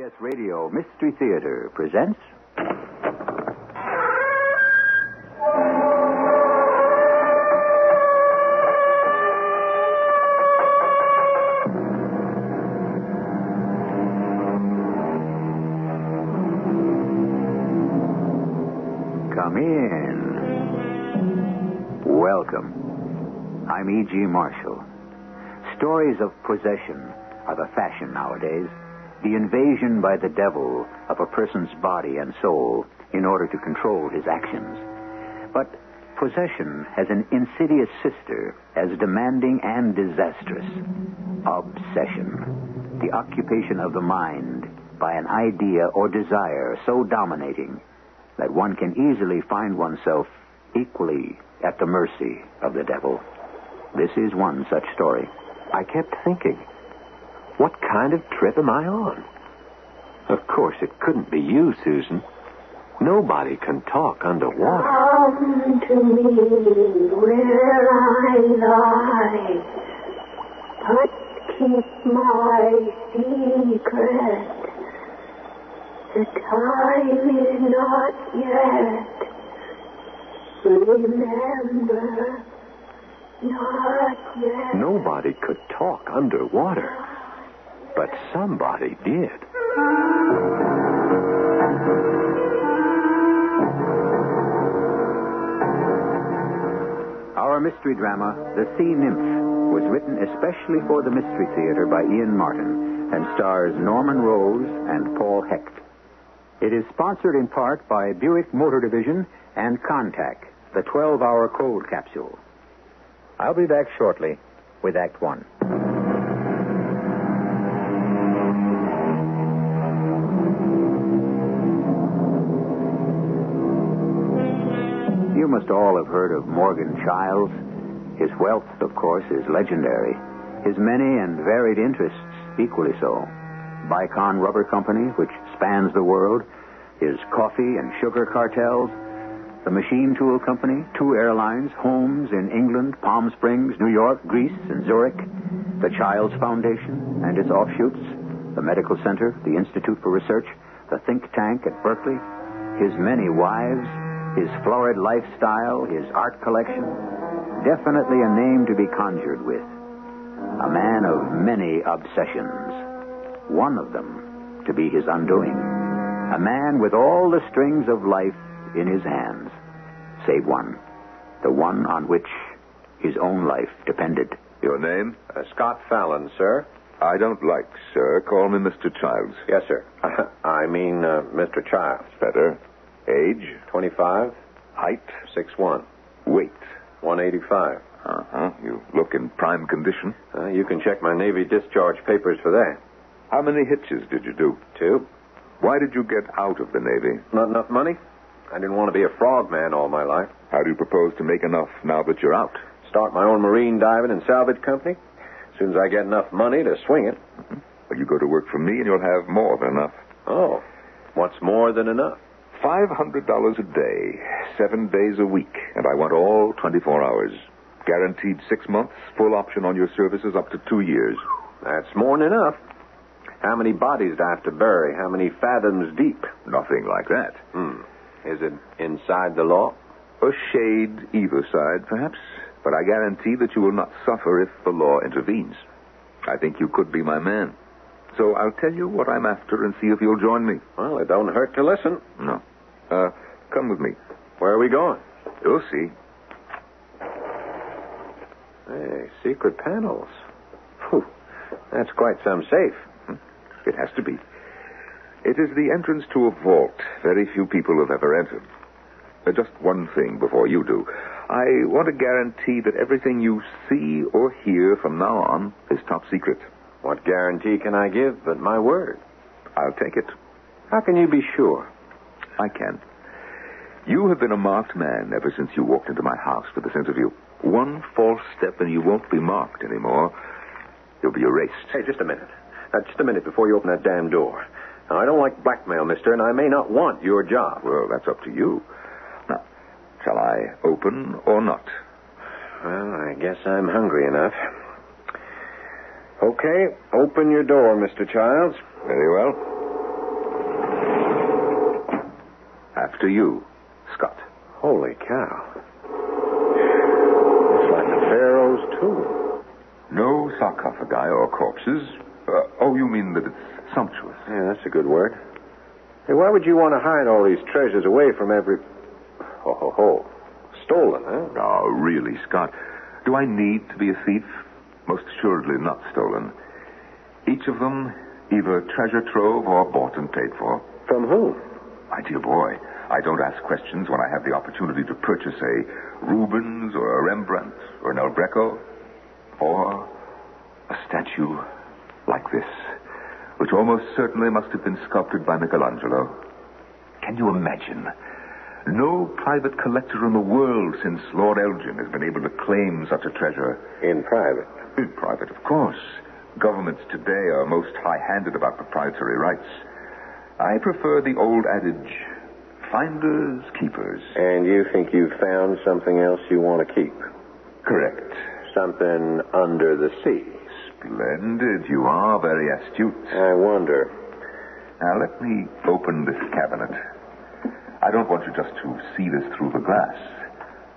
CBS Radio Mystery Theater presents... Come in. Welcome. I'm E.G. Marshall. Stories of possession are the fashion nowadays. The invasion by the devil of a person's body and soul in order to control his actions. But possession has an insidious sister as demanding and disastrous. Obsession. The occupation of the mind by an idea or desire so dominating that one can easily find oneself equally at the mercy of the devil. This is one such story. I kept thinking, what kind of trip am I on? Of course, it couldn't be you, Susan. Nobody can talk underwater. Come to me where I lie, but keep my secret. The time is not yet. Remember, not yet. Nobody could talk underwater, but somebody did. Our mystery drama, The Sea Nymph, was written especially for the Mystery Theater by Ian Martin and stars Norman Rose and Paul Hecht. It is sponsored in part by Buick Motor Division and Contact, the 12-hour cold capsule. I'll be back shortly with Act One. You must all have heard of Morgan Childs. His wealth, of course, is legendary. His many and varied interests, equally so. Bicon Rubber Company, which spans the world, his coffee and sugar cartels, the Machine Tool Company, 2 airlines, homes in England, Palm Springs, New York, Greece, and Zurich, the Childs Foundation and its offshoots, the Medical Center, the Institute for Research, the think tank at Berkeley, his many wives, his florid lifestyle, his art collection. Definitely a name to be conjured with. A man of many obsessions. One of them to be his undoing. A man with all the strings of life in his hands, save one. The one on which his own life depended. Your name? Scott Fallon, sir. I don't like, sir. Call me Mr. Childs. Yes, sir. I mean, Mr. Childs. Better. Age? 25. Height? 6'1". Weight? 185. Uh-huh. You look in prime condition. You can check my Navy discharge papers for that. How many hitches did you do? 2. Why did you get out of the Navy? Not enough money? I didn't want to be a frogman all my life. How do you propose to make enough now that you're out? Start my own marine diving and salvage company. As soon as I get enough money to swing it. Mm-hmm. Well, you go to work for me and you'll have more than enough. Oh, what's more than enough? $500 a day, 7 days a week, and I want all 24 hours. Guaranteed 6 months, full option on your services up to 2 years. That's more than enough. How many bodies do I have to bury? How many fathoms deep? Nothing like that. Is it inside the law? A shade either side, perhaps, but I guarantee that you will not suffer if the law intervenes. I think you could be my man. So I'll tell you what I'm after and see if you'll join me. Well, it don't hurt to listen. No. Come with me. Where are we going? You'll see. Hey, secret panels. Whew, that's quite some safe. It has to be. It is the entrance to a vault very few people have ever entered. Just one thing before you do. I want to guarantee that everything you see or hear from now on is top secret. What guarantee can I give but my word? I'll take it. How can you be sure? I can. You have been a marked man ever since you walked into my house for this interview. One false step and you won't be marked anymore. You'll be erased. Hey, just a minute. Just a minute before you open that damn door. Now, I don't like blackmail, mister, and I may not want your job. Well, that's up to you. Now, shall I open or not? Well, I guess I'm hungry enough. Okay, open your door, Mr. Childs. Very well. to you, Scott. Holy cow. It's like a pharaoh's tomb. No sarcophagi or corpses. You mean that it's sumptuous? Yeah, that's a good word. Hey, why would you want to hide all these treasures away from every... Stolen, huh? Oh, really, Scott. Do I need to be a thief? Most assuredly not stolen. Each of them either treasure trove or bought and paid for. From whom? My dear boy, I don't ask questions when I have the opportunity to purchase a Rubens or a Rembrandt or an El Greco or a statue like this, which almost certainly must have been sculpted by Michelangelo. Can you imagine? No private collector in the world since Lord Elgin has been able to claim such a treasure. In private? In private, of course. Governments today are most high-handed about proprietary rights. I prefer the old adage, finders, keepers. And you think you've found something else you want to keep? Correct. Something under the sea. Splendid. You are very astute. I wonder. Now, let me open this cabinet. I don't want you just to see this through the glass.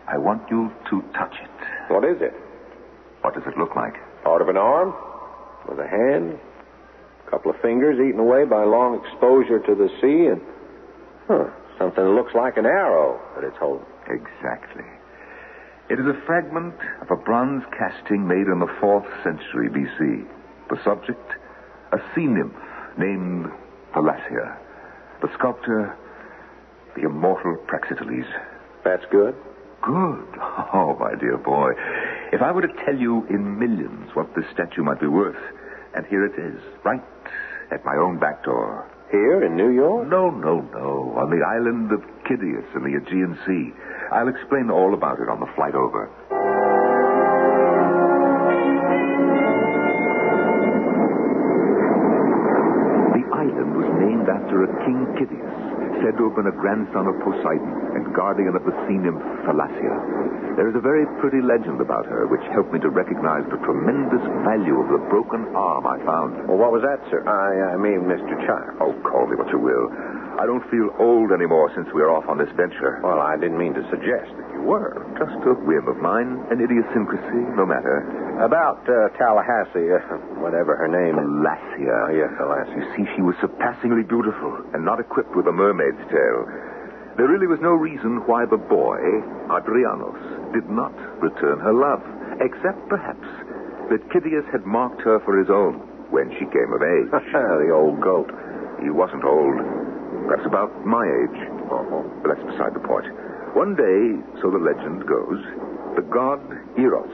I want you to touch it. What is it? What does it look like? Part of an arm? With a hand? A couple of fingers eaten away by long exposure to the sea and... something that looks like an arrow that it's holding. Exactly. It is a fragment of a bronze casting made in the 4th century B.C. The subject, a sea nymph named Thalassia. The sculptor, the immortal Praxiteles. That's good? Good. Oh, my dear boy. If I were to tell you in millions what this statue might be worth, and here it is, right at my own back door. Here in New York? No. On the island of Kidius in the Aegean Sea. I'll explain all about it on the flight over. The island was named after a King Kidius, said to have been a grandson of Poseidon and guardian of the sea nymph Thalassia. There is a very pretty legend about her, which helped me to recognize the tremendous value of the broken arm I found. Well, what was that, sir? I mean, Mr. Child. Oh, call me what you will. I don't feel old anymore since we're off on this venture. Well, I didn't mean to suggest that you were. Just a whim of mine, an idiosyncrasy, no matter. About Tallahassee, whatever her name is. Thalassia. Oh, yes, Thalassia. You see, she was surpassingly beautiful and not equipped with a mermaid's tail. There really was no reason why the boy, Adrianos, did not return her love, except perhaps that Kidius had marked her for his own when she came of age. The old goat. He wasn't old. Perhaps about my age. But that's beside the point. One day, so the legend goes, the god Eros,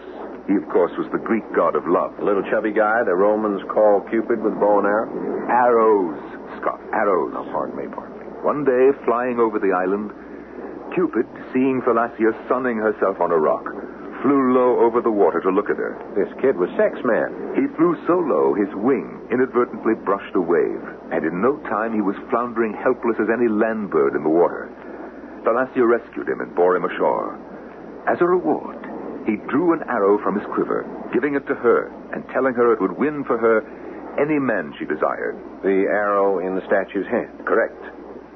he of course was the Greek god of love. The little chubby guy the Romans call Cupid with bow and arrow? Arrows, Scott, arrows. No, pardon me. One day, flying over the island, Cupid, seeing Thalassia sunning herself on a rock, flew low over the water to look at her. This kid was sex man. He flew so low, his wing inadvertently brushed a wave, and in no time he was floundering helpless as any land bird in the water. Thalassia rescued him and bore him ashore. As a reward, he drew an arrow from his quiver, giving it to her and telling her it would win for her any man she desired. The arrow in the statue's hand? Correct.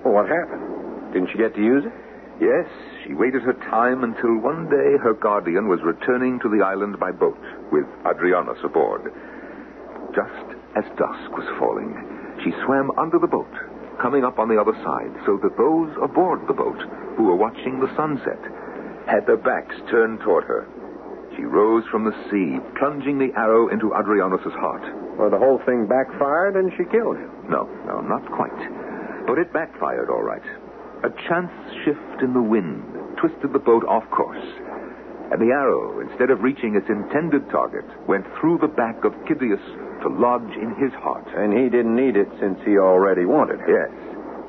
Well, what happened? Didn't she get to use it? Yes, she waited her time until one day her guardian was returning to the island by boat with Adrianos aboard. Just as dusk was falling, she swam under the boat, coming up on the other side, so that those aboard the boat who were watching the sunset had their backs turned toward her. She rose from the sea, plunging the arrow into Adrianos' heart. Well, the whole thing backfired and she killed him. No, not quite. But it backfired all right. A chance shift in the wind twisted the boat off course, and the arrow, instead of reaching its intended target, went through the back of Kidius to lodge in his heart. And he didn't need it since he already wanted her. Yes.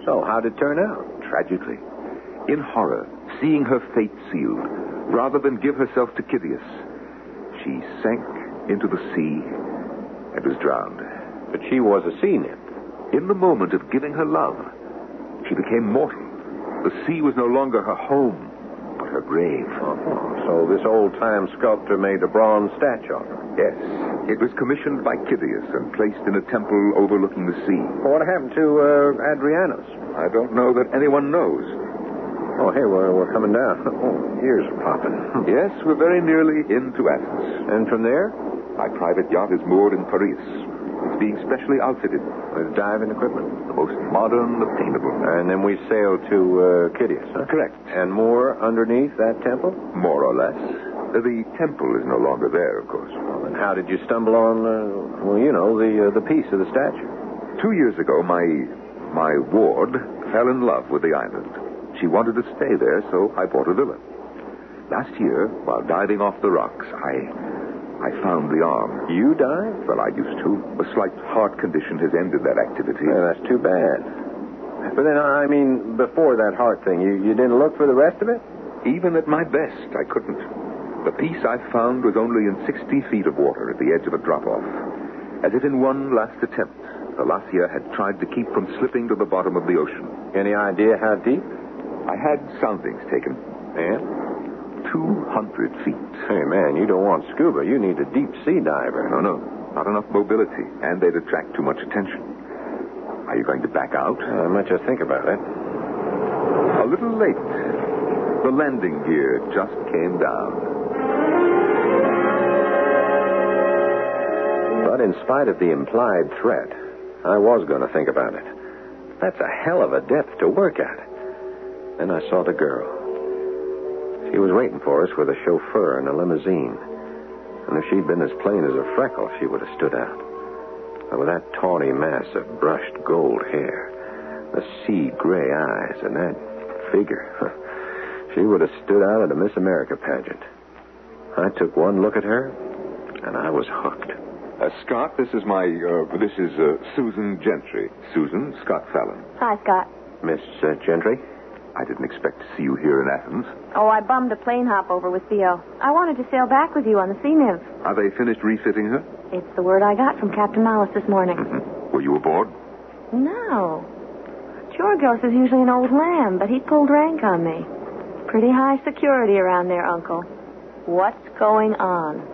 So how'd it turn out? Tragically. In horror, seeing her fate sealed, rather than give herself to Kidius, she sank into the sea and was drowned. But she was a sea nymph. In the moment of giving her love, she became mortal. The sea was no longer her home, but her grave. So this old-time sculptor made a bronze statue of her? Yes. It was commissioned by Kidius and placed in a temple overlooking the sea. What happened to Adrianos? I don't know that anyone knows. Oh, hey, we're coming down. Oh, ears are popping. Yes, we're very nearly into Athens. And from there? My private yacht is moored in Paris. It's being specially outfitted. With diving equipment. The most modern obtainable. And then we sail to Kidius, huh? Correct. And more underneath that temple? More or less. The temple is no longer there, of course. Well, then how did you stumble on, the piece of the statue? 2 years ago, my ward fell in love with the island. She wanted to stay there, so I bought a villa. Last year, while diving off the rocks, I found the arm. You dived? Well, I used to. A slight heart condition has ended that activity. Yeah, that's too bad. But then, before that heart thing, you didn't look for the rest of it? Even at my best, I couldn't. The piece I found was only in 60 feet of water at the edge of a drop-off. As if in one last attempt, the Lassia had tried to keep from slipping to the bottom of the ocean. Any idea how deep? I had soundings taken. And? 200 feet. Hey, man, you don't want scuba. You need a deep-sea diver. No. Not enough mobility, and they'd attract too much attention. Are you going to back out? I might just think about it. A little late. The landing gear just came down. But in spite of the implied threat, I was going to think about it. That's a hell of a depth to work at. Then I saw the girl. She was waiting for us with a chauffeur in a limousine. And if she'd been as plain as a freckle, she would have stood out. But with that tawny mass of brushed gold hair, the sea gray eyes, and that figure, she would have stood out at a Miss America pageant. I took one look at her, and I was hooked. Scott, this is Susan Gentry. Susan, Scott Fallon. Hi, Scott. Miss Gentry? I didn't expect to see you here in Athens. Oh, I bummed a plane hop over with Theo. I wanted to sail back with you on the Sea Nymph. Are they finished refitting her? It's the word I got from Captain Mallis this morning. Mm-hmm. Were you aboard? No. Georgios is usually an old lamb, but he pulled rank on me. Pretty high security around there, Uncle. What's going on?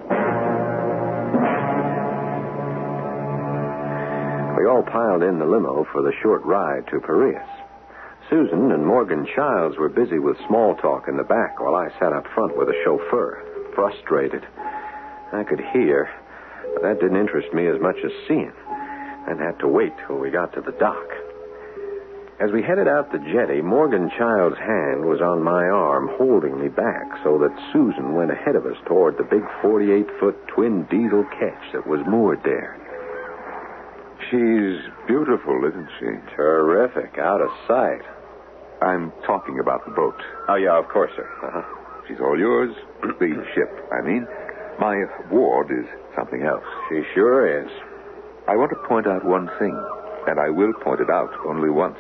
We all piled in the limo for the short ride to Piraeus. Susan and Morgan Childs were busy with small talk in the back while I sat up front with a chauffeur, frustrated. I could hear, but that didn't interest me as much as seeing, and had to wait till we got to the dock. As we headed out the jetty, Morgan Childs' hand was on my arm, holding me back so that Susan went ahead of us toward the big 48-foot twin diesel ketch that was moored there. She's beautiful, isn't she? Terrific. Out of sight. I'm talking about the boat. Oh, yeah, of course, sir. She's all yours. The ship, I mean. My ward is something else. She sure is. I want to point out one thing, and I will point it out only once.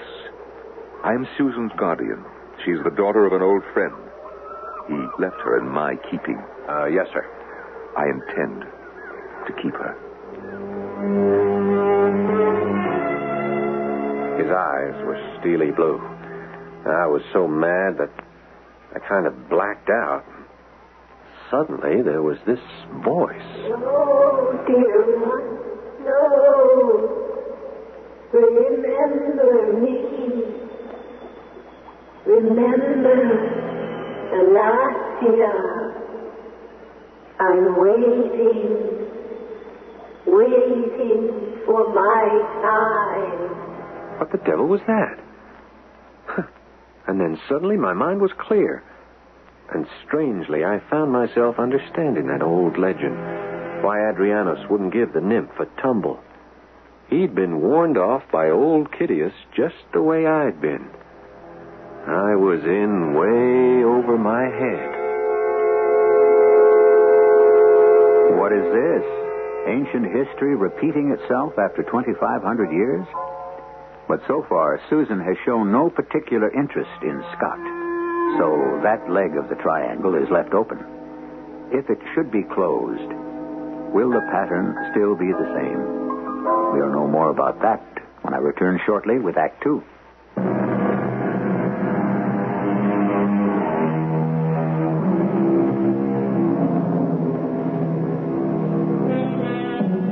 I'm Susan's guardian. She's the daughter of an old friend. He left her in my keeping. Yes, sir. I intend to keep her. His eyes were steely blue. I was so mad that I kind of blacked out. Suddenly, there was this voice. No, dear one, no. Remember me. Remember Anastasia. I'm waiting for my time. What the devil was that? And then suddenly my mind was clear. And strangely, I found myself understanding that old legend. Why Adrianus wouldn't give the nymph a tumble. He'd been warned off by old Kidius just the way I'd been. I was in way over my head. What is this? Ancient history repeating itself after 2,500 years? But so far, Susan has shown no particular interest in Scott. So that leg of the triangle is left open. If it should be closed, will the pattern still be the same? We'll know more about that when I return shortly with Act 2.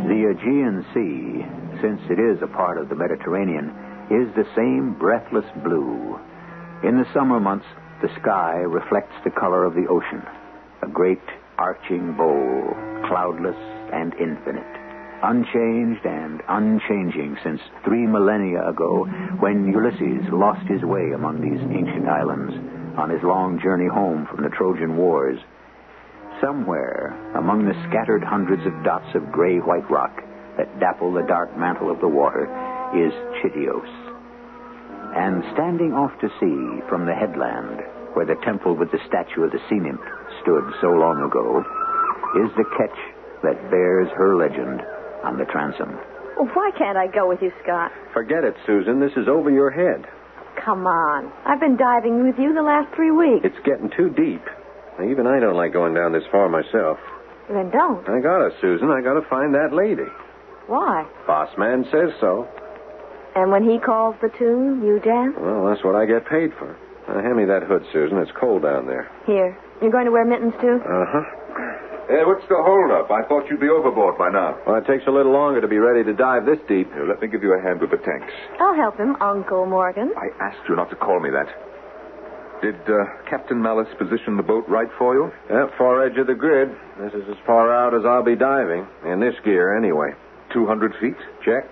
The Aegean Sea, since it is a part of the Mediterranean, is the same breathless blue. In the summer months, The sky reflects the color of the ocean, a great arching bowl, cloudless and infinite, unchanged and unchanging since 3 millennia ago, when Ulysses lost his way among these ancient islands on his long journey home from the Trojan Wars. Somewhere among the scattered hundreds of dots of gray-white rock that dapple the dark mantle of the water is Chittios. And standing off to sea from the headland, where the temple with the statue of the sea nymph stood so long ago, is the ketch that bears her legend on the transom. Well, why can't I go with you, Scott? Forget it, Susan. This is over your head. Come on. I've been diving with you the last 3 weeks. It's getting too deep. Now, even I don't like going down this far myself. Then don't. I gotta, Susan. I gotta find that lady. Why? Boss man says so. And when he calls the tune, you dance? Well, that's what I get paid for. Now, hand me that hood, Susan. It's cold down there. Here. You're going to wear mittens, too? Uh-huh. Hey, what's the holdup? I thought you'd be overboard by now. Well, it takes a little longer to be ready to dive this deep. Here, let me give you a hand with the tanks. I'll help him, Uncle Morgan. I asked you not to call me that. Did Captain Malice position the boat right for you? Yep, far edge of the grid. This is as far out as I'll be diving. In this gear, anyway. 200 feet? Check.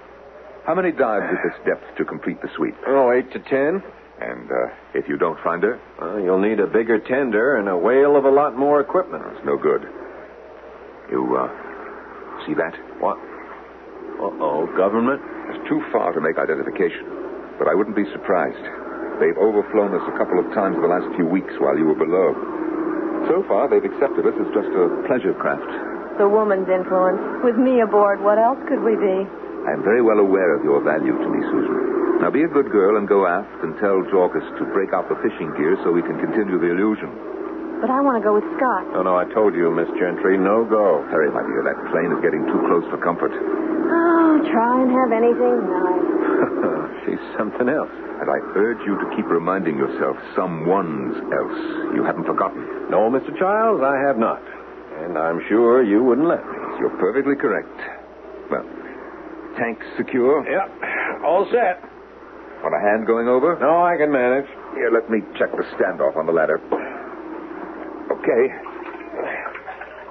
How many dives at this depth to complete the sweep? Oh, 8 to 10. And if you don't find her? You'll need a bigger tender and a whale of a lot more equipment. It's no good. You, see that? What? Uh-oh, government? It's too far to make identification. But I wouldn't be surprised. They've overflown us a couple of times in the last few weeks while you were below. So far, they've accepted us as just a pleasure craft. The woman's influence. With me aboard, what else could we be? I'm very well aware of your value to me, Susan. Now, be a good girl and go aft and tell Jorgus to break out the fishing gear so we can continue the illusion. But I want to go with Scott. Oh, no, I told you, Miss Gentry, no go. Hurry, my dear. That plane is getting too close for comfort. Oh, try and have anything nice. She's something else. And I urge you to keep reminding yourself someone's else. You haven't forgotten. No, Mr. Childs, I have not. And I'm sure you wouldn't let me. You're perfectly correct. Well, tanks secure? Yep, all set. Want a hand going over? No, I can manage. Here, let me check the standoff on the ladder. Okay.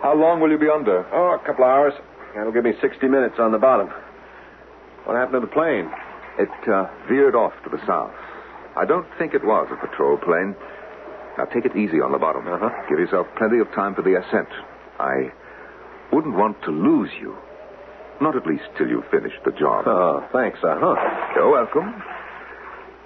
How long will you be under? Oh, a couple hours. That'll give me 60 minutes on the bottom. What happened to the plane? It veered off to the south. I don't think it was a patrol plane. Now, take it easy on the bottom. Uh-huh. Give yourself plenty of time for the ascent. I wouldn't want to lose you. Not at least till you finish the job. Oh, thanks, You're welcome.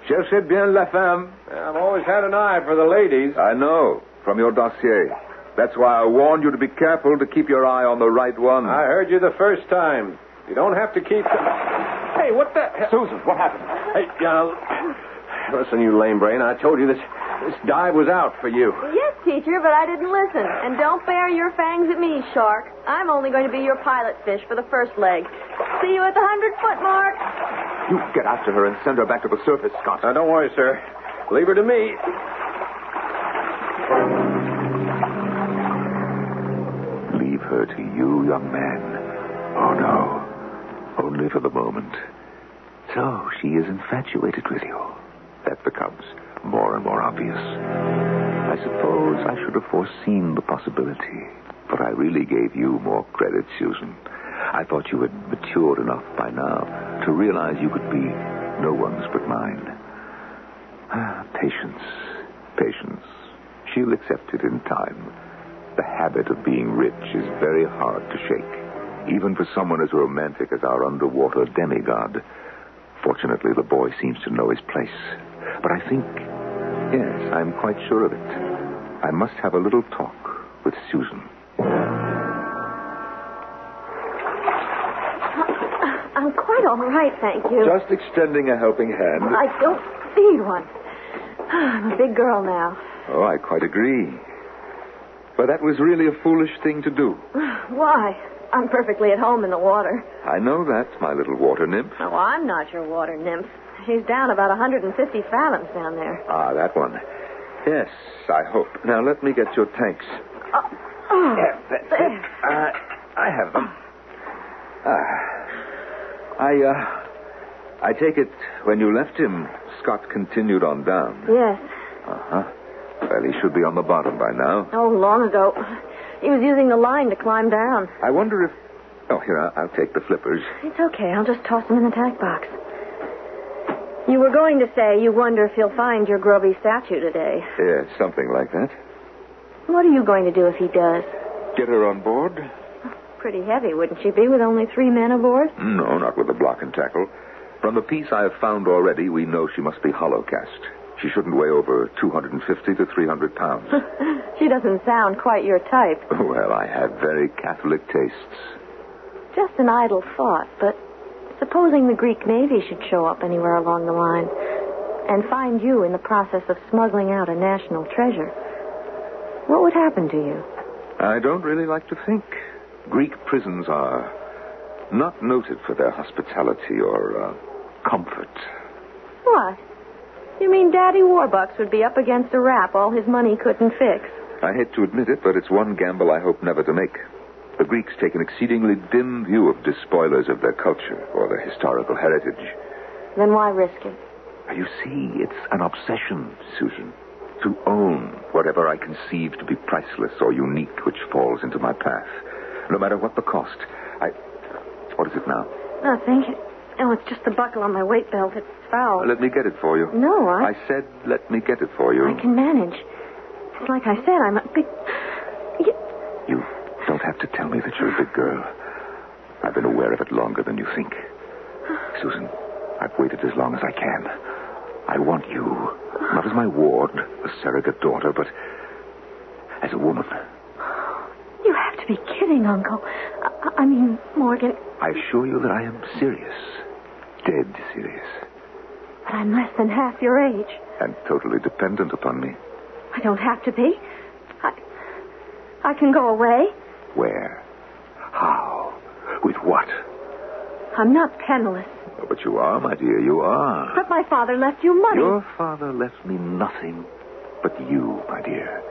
Cherchez bien la femme. I've always had an eye for the ladies. I know, from your dossier. That's why I warned you to be careful to keep your eye on the right one. I heard you the first time. You don't have to keep... Hey, what the... Susan, what happened? Hey, listen, you lame brain. I told you this dive was out for you. Yes, teacher, but I didn't listen. And don't bare your fangs at me, shark. I'm only going to be your pilot fish for the first leg. See you at the 100-foot mark. You get after her and send her back to the surface, Scott. Now, don't worry, sir. Leave her to me. Leave her to you, young man. Oh, no. Only for the moment. So, she is infatuated with you. That becomes more and more obvious. I suppose I should have foreseen the possibility, but I really gave you more credit, Susan. I thought you had matured enough by now to realize you could be no one's but mine. Patience. Patience. She'll accept it in time. The habit of being rich is very hard to shake, even for someone as romantic as our underwater demigod. Fortunately, the boy seems to know his place. But I think, yes, I'm quite sure of it. I must have a little talk with Susan. I'm quite all right, thank you. Just extending a helping hand. I don't need one. I'm a big girl now. Oh, I quite agree. But that was really a foolish thing to do. Why? I'm perfectly at home in the water. I know that, my little water nymph. Oh, I'm not your water nymph. She's down about 150 fathoms down there. Ah, that one. Yes, I hope. Now, let me get your tanks. There. I have them. I take it when you left him, Scott continued on down. Yes. Uh-huh. Well, he should be on the bottom by now. Oh, long ago. He was using the line to climb down. I wonder if... Oh, here, I'll take the flippers. It's okay. I'll just toss them in the tack box. You were going to say you wonder if he'll find your grubby statue today. Yeah, something like that. What are you going to do if he does? Get her on board? Pretty heavy, wouldn't she be, with only 3 men aboard? No, not with the block and tackle. From the piece I have found already, we know she must be hollow cast. She shouldn't weigh over 250 to 300 pounds. She doesn't sound quite your type. Well, I have very Catholic tastes. Just an idle thought, but supposing the Greek Navy should show up anywhere along the line and find you in the process of smuggling out a national treasure, what would happen to you? I don't really like to think. Greek prisons are not noted for their hospitality or comfort. What? You mean Daddy Warbucks would be up against a rap all his money couldn't fix? I hate to admit it, but it's one gamble I hope never to make. The Greeks take an exceedingly dim view of despoilers of their culture or their historical heritage. Then why risk it? You see, it's an obsession, Susan. To own whatever I conceive to be priceless or unique which falls into my path. No matter what the cost. What is it now? Nothing. Oh, it's just the buckle on my weight belt. It's foul. Let me get it for you. No, I said let me get it for you. I can manage. It's like I said, I'm a big... You don't have to tell me that you're a big girl. I've been aware of it longer than you think. Susan, I've waited as long as I can. I want you, not as my ward, a surrogate daughter, but as a woman. You have to be kidding, Uncle. I mean, Morgan... I assure you that I am serious. Dead serious. But I'm less than half your age. And totally dependent upon me. I don't have to be. I can go away. Where? How? With what? I'm not penniless. Oh, but you are, my dear, you are. But my father left you money. Your father left me nothing but you, my dear.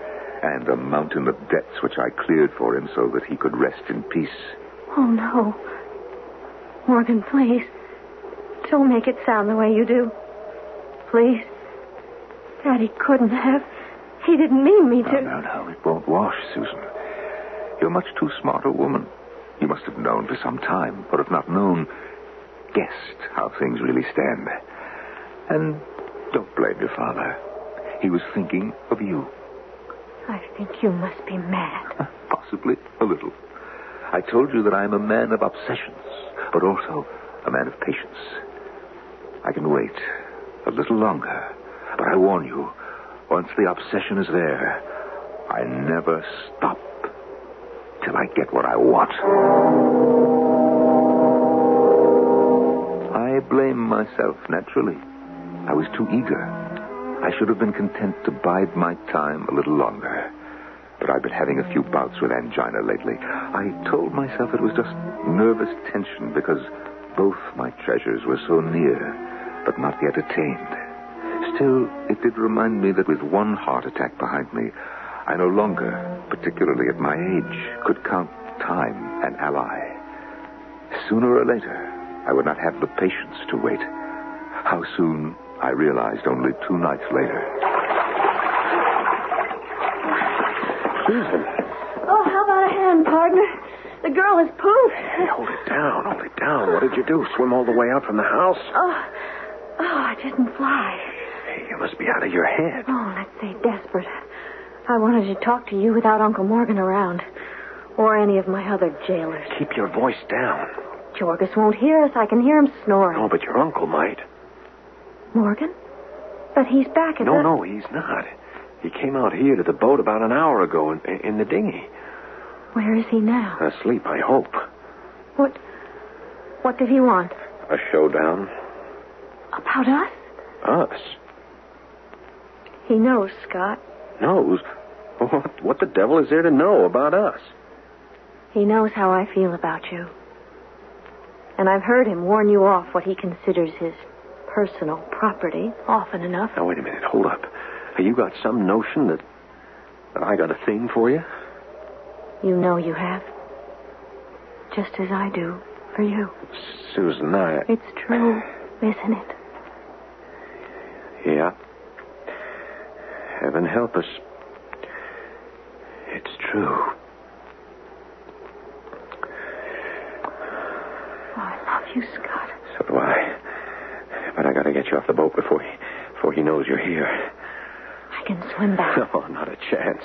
And a mountain of debts which I cleared for him so that he could rest in peace. Oh, no. Morgan, please. Don't make it sound the way you do. Please. Daddy couldn't have. He didn't mean me to. No. It won't wash, Susan. You're much too smart a woman. You must have known for some time, or if not known, guessed how things really stand. And don't blame your father. He was thinking of you. I think you must be mad. Possibly a little. I told you that I am a man of obsessions, but also a man of patience. I can wait a little longer, but I warn you, once the obsession is there, I never stop till I get what I want. I blame myself, naturally. I was too eager. I should have been content to bide my time a little longer. But I've been having a few bouts with angina lately. I told myself it was just nervous tension because both my treasures were so near, but not yet attained. Still, it did remind me that with one heart attack behind me, I no longer, particularly at my age, could count time an ally. Sooner or later, I would not have the patience to wait. How soon, I realized only 2 nights later. Susan. Oh, how about a hand, partner? The girl is poofed. Hey, hold it down. What did you do? Swim all the way out from the house? Oh, I didn't fly. Hey, you must be out of your head. Oh, let's say desperate. I wanted to talk to you without Uncle Morgan around. Or any of my other jailers. Keep your voice down. Jorgus won't hear us. I can hear him snoring. Oh, but your uncle might. Morgan? But he's back at No, he's not. He came out here to the boat about an hour ago in the dinghy. Where is he now? Asleep, I hope. What did he want? A showdown. About us? Us? He knows, Scott. Knows? What the devil is there to know about us? He knows how I feel about you. And I've heard him warn you off what he considers his personal property often enough. Now, wait a minute. Hold up. You got some notion that I got a thing for you? You know you have. Just as I do for you. Susan, It's true, isn't it? Yeah. Heaven help us. true. Oh, I love you, Scott. So do I. But I gotta get you off the boat before he knows you're here. I can swim back. No, not a chance.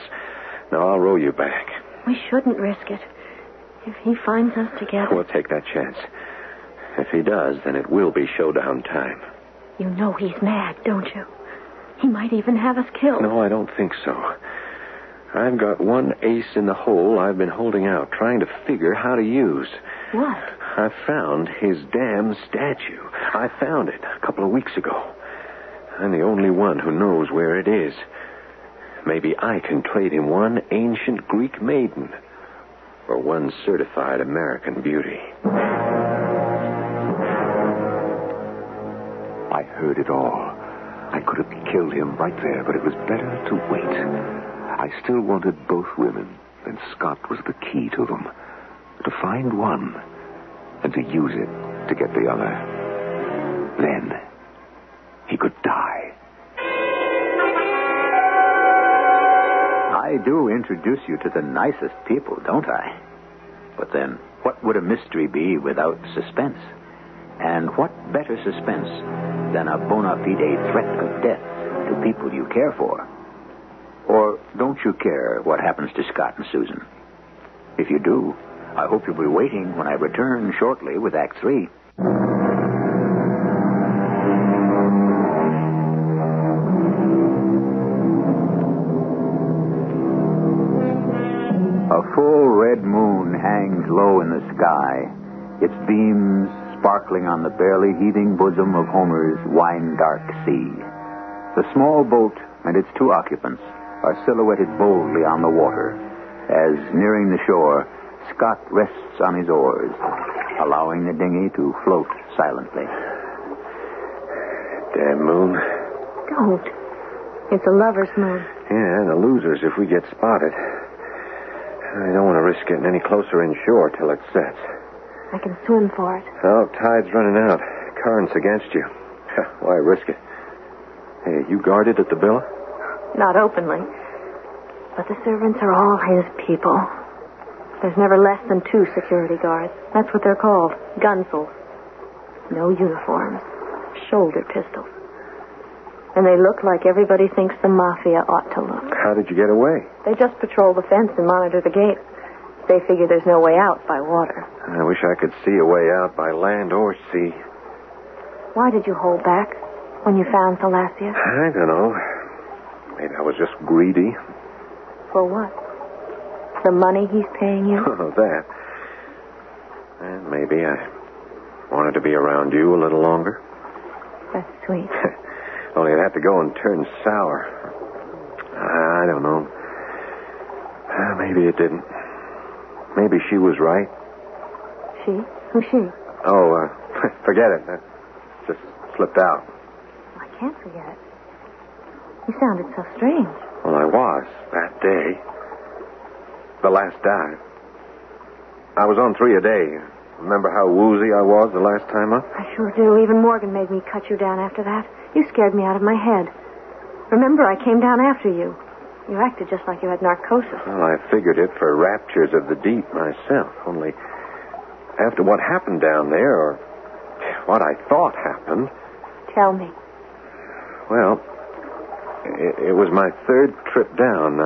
No, I'll row you back. We shouldn't risk it. If he finds us together... We'll take that chance. If he does, then it will be showdown time. You know he's mad, don't you? He might even have us killed. No, I don't think so. I've got one ace in the hole I've been holding out, trying to figure how to use. What? I found his damn statue. I found it a couple of weeks ago. I'm the only one who knows where it is. Maybe I can trade him one ancient Greek maiden for one certified American beauty. I heard it all. I could have killed him right there, but it was better to wait. I still wanted both women, and Scott was the key to them. To find one, and to use it to get the other. Then, he could die. I do introduce you to the nicest people, don't I? But then, what would a mystery be without suspense? And what better suspense than a bona fide threat of death to people you care for? Or don't you care what happens to Scott and Susan? If you do, I hope you'll be waiting when I return shortly with Act 3. A full red moon hangs low in the sky, its beams sparkling on the barely heaving bosom of Homer's wine-dark sea. The small boat and its two occupants are silhouetted boldly on the water as, nearing the shore, Scott rests on his oars, allowing the dinghy to float silently. Damn moon. Don't. It's a lover's moon. Yeah, the losers if we get spotted. I don't want to risk getting any closer inshore till it sets. I can swim for it. Oh, tide's running out. Current's against you. Why risk it? Hey, you guarded at the villa? Not openly. But the servants are all his people. There's never less than 2 security guards. That's what they're called. Gunsels. No uniforms. Shoulder pistols. And they look like everybody thinks the mafia ought to look. How did you get away? They just patrol the fence and monitor the gate. They figure there's no way out by water. I wish I could see a way out by land or sea. Why did you hold back when you found Thalassia? I don't know. Maybe I was just greedy. For what? The money he's paying you? Oh, that. And maybe I wanted to be around you a little longer. That's sweet. Only I'd have to go and turn sour. I don't know. Maybe it didn't. Maybe she was right. She? Who's she? Oh, forget it. That just slipped out. I can't forget it. You sounded so strange. Well, I was that day. The last dive. I was on 3 a day. Remember how woozy I was the last time up? I sure do. Even Morgan made me cut you down after that. You scared me out of my head. Remember, I came down after you. You acted just like you had narcosis. Well, I figured it for raptures of the deep myself. Only after what happened down there, or what I thought happened... Tell me. Well, it was my 3rd trip down.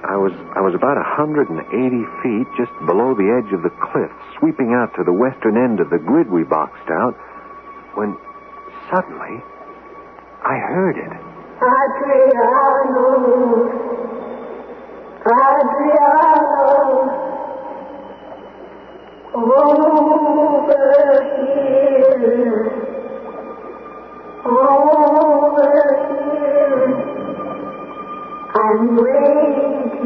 I was about 180 feet just below the edge of the cliff, sweeping out to the western end of the grid we boxed out, when suddenly I heard it. Adriano, over here, I'm waiting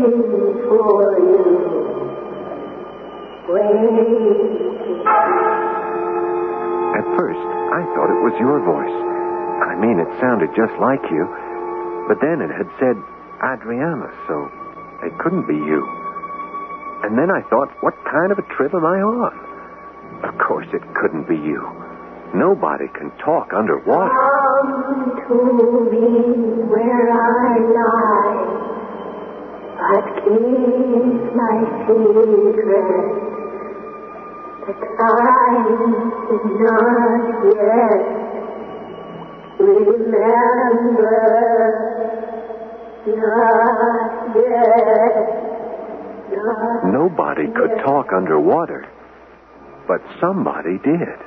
for you, waiting. At first, I thought it was your voice. I mean, it sounded just like you. But then it had said Adriana, so it couldn't be you. And then I thought, what kind of a trip am I on? Of course it couldn't be you. Nobody can talk underwater. Come to me where I lie. but keep my secret. The time is not yet. Remember, not yet. Nobody could talk underwater, but somebody did.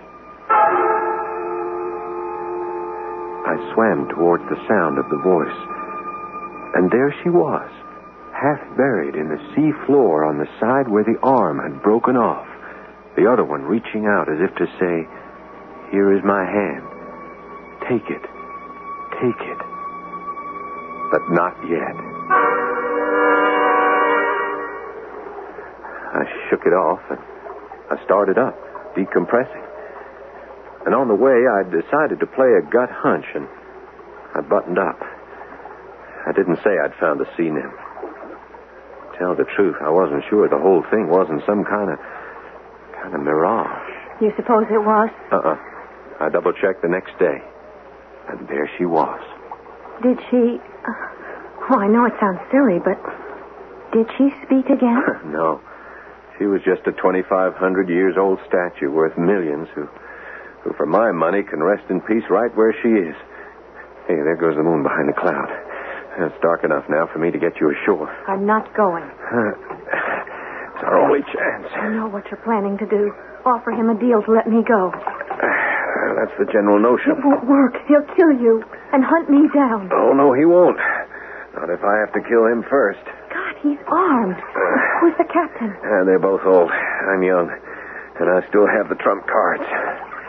I swam towards the sound of the voice, and there she was, half buried in the sea floor on the side where the arm had broken off, the other one reaching out as if to say, "Here is my hand. Take it. Take it." But not yet. I shook it off, and I started up, decompressing. And on the way, I decided to play a gut hunch, and I buttoned up. I didn't say I'd found the sea nymph. To tell the truth, I wasn't sure the whole thing wasn't some kind of mirage. You suppose it was? I double-checked the next day, and there she was. Did she... Oh, I know it sounds silly, but did she speak again? No. She was just a 2,500 years old statue worth millions who, for my money, can rest in peace right where she is. Hey, there goes the moon behind the cloud. It's dark enough now for me to get you ashore. I'm not going. It's our only chance. I know what you're planning to do. Offer him a deal to let me go. That's the general notion. It won't work. He'll kill you and hunt me down. Oh, no, he won't. Not if I have to kill him first. God, he's armed. Who's the captain? They're both old. I'm young. And I still have the trump cards.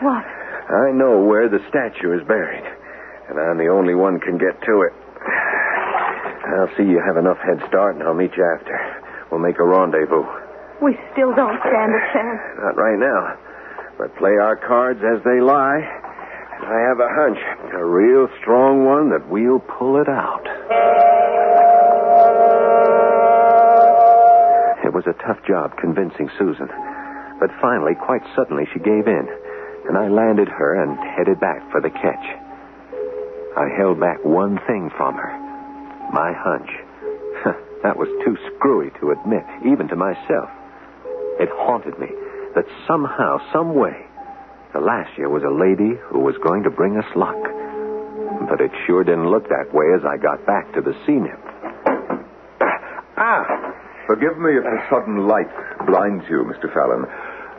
What? I know where the statue is buried. And I'm the only one can get to it. I'll see you have enough head start, and I'll meet you after. We'll make a rendezvous. We still don't stand a chance. Not right now. But play our cards as they lie. And I have a hunch, a real strong one, that we'll pull it out. It was a tough job convincing Susan. But finally, quite suddenly, she gave in. And I landed her and headed back for the catch. I held back one thing from her. My hunch. That was too screwy to admit, even to myself. It haunted me that somehow, some way, the last year was a lady who was going to bring us luck. But it sure didn't look that way as I got back to the sea nymph. Forgive me if the sudden light blinds you, Mr. Fallon.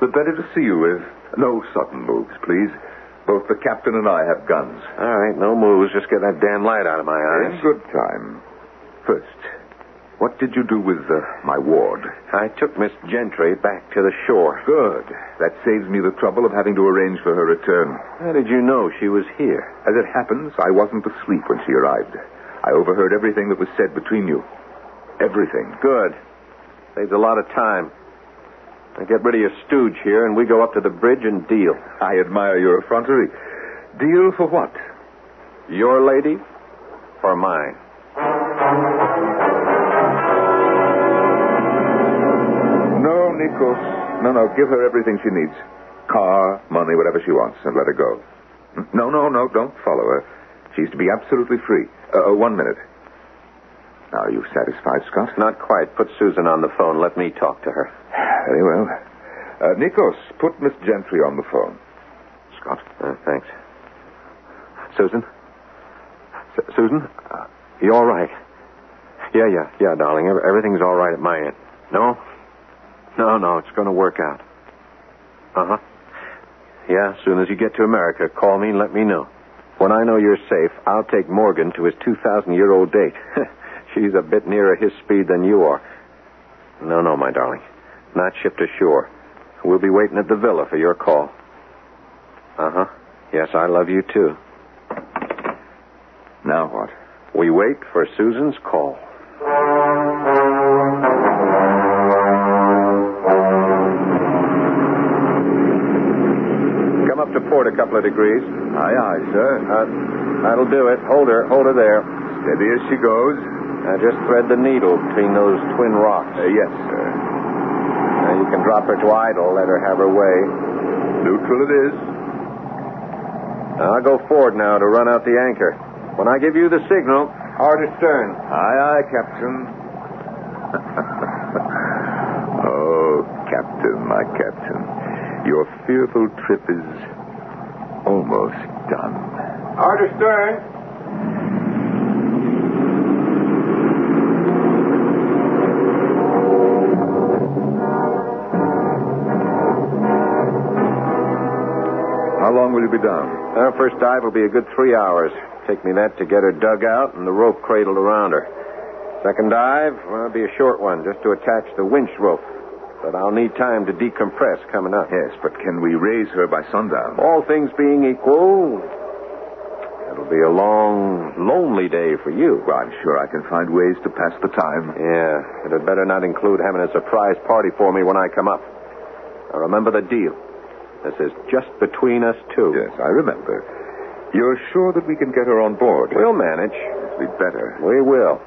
But better to see you with no sudden moves, please. Both the captain and I have guns. All right, no moves. Just get that damn light out of my eyes. In good time. First, what did you do with my ward? I took Miss Gentry back to the shore. Good. That saves me the trouble of having to arrange for her return. How did you know she was here? As it happens, I wasn't asleep when she arrived. I overheard everything that was said between you. Everything. Good. Saves a lot of time. Now get rid of your stooge here, and we go up to the bridge and deal. I admire your effrontery. Deal for what? Your lady or mine? No, Nikos. No. Give her everything she needs. Car, money, whatever she wants, and let her go. No. Don't follow her. She's to be absolutely free. 1 minute. Now, are you satisfied, Scott? Not quite. Put Susan on the phone. Let me talk to her. Very well. Nikos, put Miss Gentry on the phone. Scott? Thanks. Susan? Susan? You all right? Yeah, darling. Everything's all right at my end. No? No, it's going to work out. Uh-huh. Yeah, as soon as you get to America, call me and let me know. When I know you're safe, I'll take Morgan to his 2,000-year-old date. She's a bit nearer his speed than you are. No, my darling. Not shipped ashore. We'll be waiting at the villa for your call. Uh-huh. Yes, I love you, too. Now what? We wait for Susan's call. Come up to port a couple of degrees. Aye, sir. That'll do it. Hold her there. Steady as she goes. Now just thread the needle between those twin rocks. Yes, sir. Now you can drop her to idle. Let her have her way. Neutral it is. Now I'll go forward now to run out the anchor. When I give you the signal, hard astern. Aye, Captain. Oh, Captain, my Captain. Your fearful trip is almost done. Hard astern. How long will you be down? Our first dive will be a good 3 hours. Take me that to get her dug out and the rope cradled around her. Second dive, well, it'll be a short one, just to attach the winch rope. But I'll need time to decompress coming up. Yes, but can we raise her by sundown? All things being equal, it'll be a long, lonely day for you. Well, I'm sure I can find ways to pass the time. Yeah, but it better not include having a surprise party for me when I come up. Now, remember the deal. This is just between us two. Yes, I remember. You're sure that we can get her on board? We'll manage. It'll be better. We will.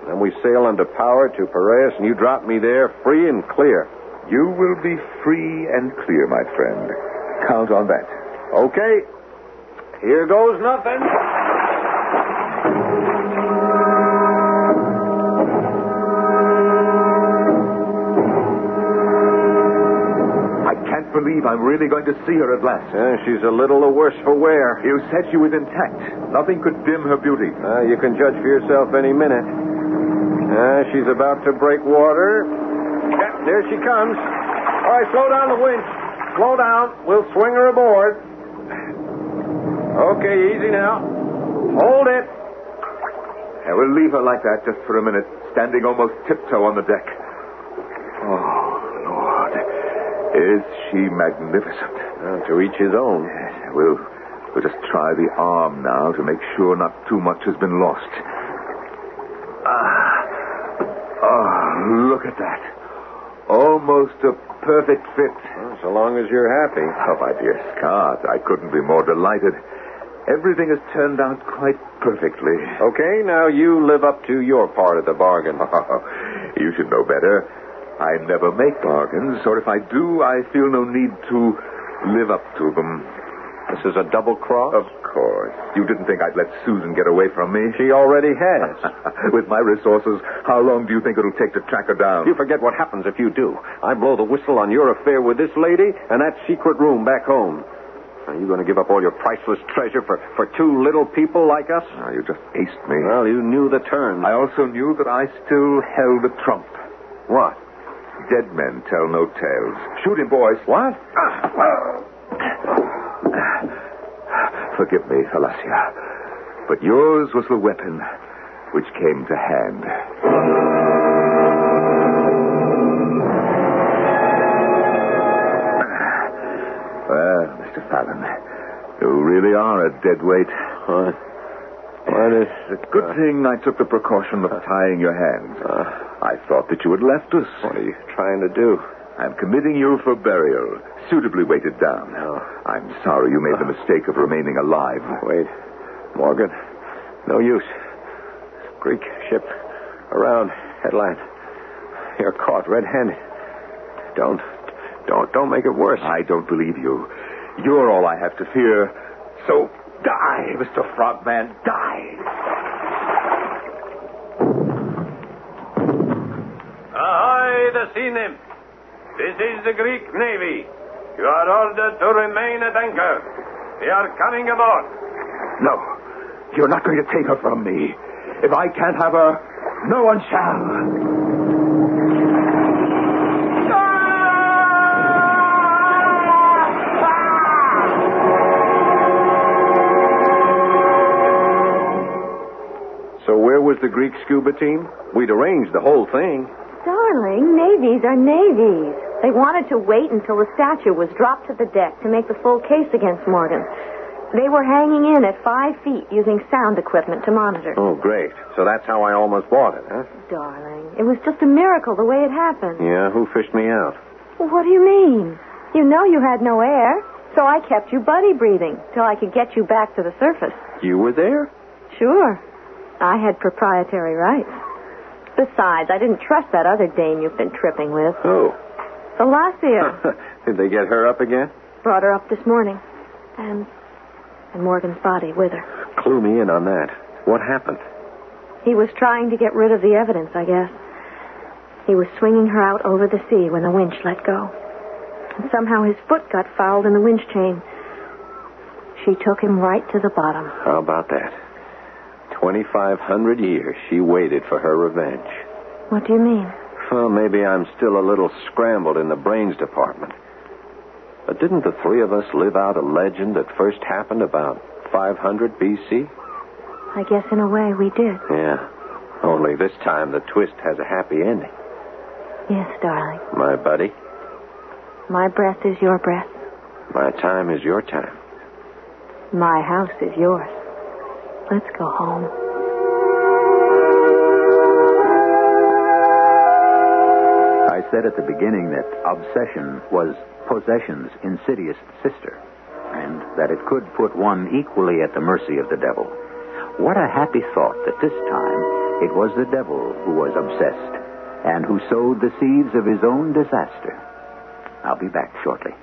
Then we sail under power to Piraeus, and you drop me there free and clear. You will be free and clear, my friend. Count on that. Okay. Here goes nothing. I can't believe I'm really going to see her at last. She's a little the worse for wear. You said she was intact. Nothing could dim her beauty. You can judge for yourself any minute. She's about to break water. There she comes. All right, slow down the winch. Slow down. We'll swing her aboard. Okay, easy now. Hold it. And we'll leave her like that just for a minute, standing almost tiptoe on the deck. Oh, Lord. Is she magnificent? To each his own. Yes, we'll just try the arm now to make sure not too much has been lost. Oh, look at that. Almost a perfect fit. Well, so long as you're happy. Oh, my dear Scott, I couldn't be more delighted. Everything has turned out quite perfectly. Okay, now you live up to your part of the bargain. You should know better. I never make bargains, or if I do, I feel no need to live up to them. This is a double cross? Of course. You didn't think I'd let Susan get away from me? She already has. With my resources, how long do you think it'll take to track her down? You forget what happens if you do. I blow the whistle on your affair with this lady and that secret room back home. Are you going to give up all your priceless treasure for two little people like us? Oh, you just aced me. Well, you knew the terms. I also knew that I still held the trump. What? Dead men tell no tales. Shoot him, boys. What? Forgive me, Falacia, but yours was the weapon which came to hand. Well, Mr. Fallon, you really are a dead weight. What is it? Good thing I took the precaution of tying your hands. I thought that you had left us. What are you trying to do? I'm committing you for burial, suitably weighted down. No. I'm sorry you made the mistake of remaining alive. Wait. Morgan, no use. Greek ship around headline. You're caught red-handed. Don't make it worse. I don't believe you. You're all I have to fear. So die, Mr. Frogman, die. Ahoy, the sea nymph. This is the Greek Navy. You are ordered to remain at anchor. We are coming aboard. No, you're not going to take her from me. If I can't have her, no one shall. So where was the Greek scuba team? We'd arranged the whole thing. Darling, navies are navies. They wanted to wait until the statue was dropped to the deck to make the full case against Morgan. They were hanging in at 5 feet using sound equipment to monitor. Oh, great. So that's how I almost bought it, huh? Darling, it was just a miracle the way it happened. Yeah, who fished me out? Well, what do you mean? You know you had no air, so I kept you buddy breathing till I could get you back to the surface. You were there? Sure. I had proprietary rights. Besides, I didn't trust that other dame you've been tripping with. Who? Falacia. Did they get her up again? Brought her up this morning. And Morgan's body with her. Clue me in on that. What happened? He was trying to get rid of the evidence, I guess. He was swinging her out over the sea when the winch let go. And somehow his foot got fouled in the winch chain. She took him right to the bottom. How about that? 2,500 years she waited for her revenge. What do you mean? Well, maybe I'm still a little scrambled in the brains department. But didn't the three of us live out a legend that first happened about 500 B.C.? I guess in a way we did. Yeah. Only this time the twist has a happy ending. Yes, darling. My buddy. My breath is your breath. My time is your time. My house is yours. Let's go home. I said at the beginning that obsession was possession's insidious sister, and that it could put one equally at the mercy of the devil. What a happy thought that this time it was the devil who was obsessed and who sowed the seeds of his own disaster. I'll be back shortly.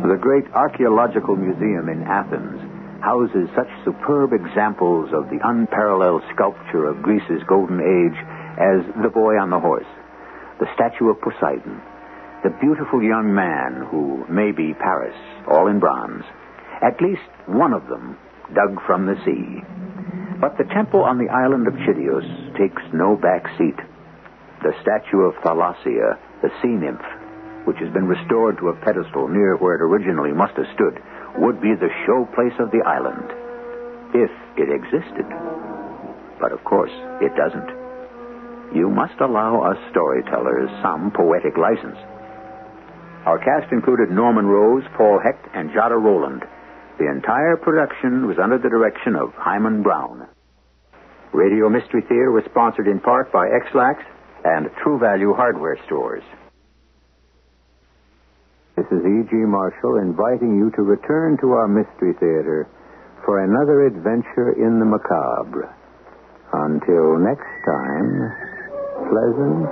The great archaeological museum in Athens houses such superb examples of the unparalleled sculpture of Greece's golden age as the boy on the horse, the statue of Poseidon, the beautiful young man who may be Paris, all in bronze, at least one of them dug from the sea. But the temple on the island of Chidios takes no back seat. The statue of Thalassia, the sea nymph, which has been restored to a pedestal near where it originally must have stood, would be the showplace of the island, if it existed. But of course, it doesn't. You must allow us storytellers some poetic license. Our cast included Norman Rose, Paul Hecht, and Jada Rowland. The entire production was under the direction of Hyman Brown. Radio Mystery Theater was sponsored in part by X-Lax and True Value Hardware Stores. This is E.G. Marshall inviting you to return to our Mystery Theater for another adventure in the macabre. Until next time, pleasant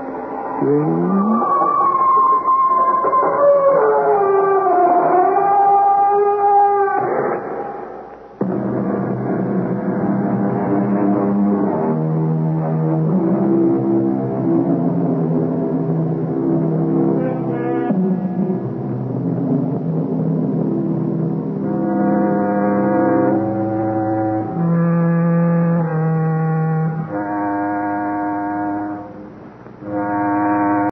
dreams.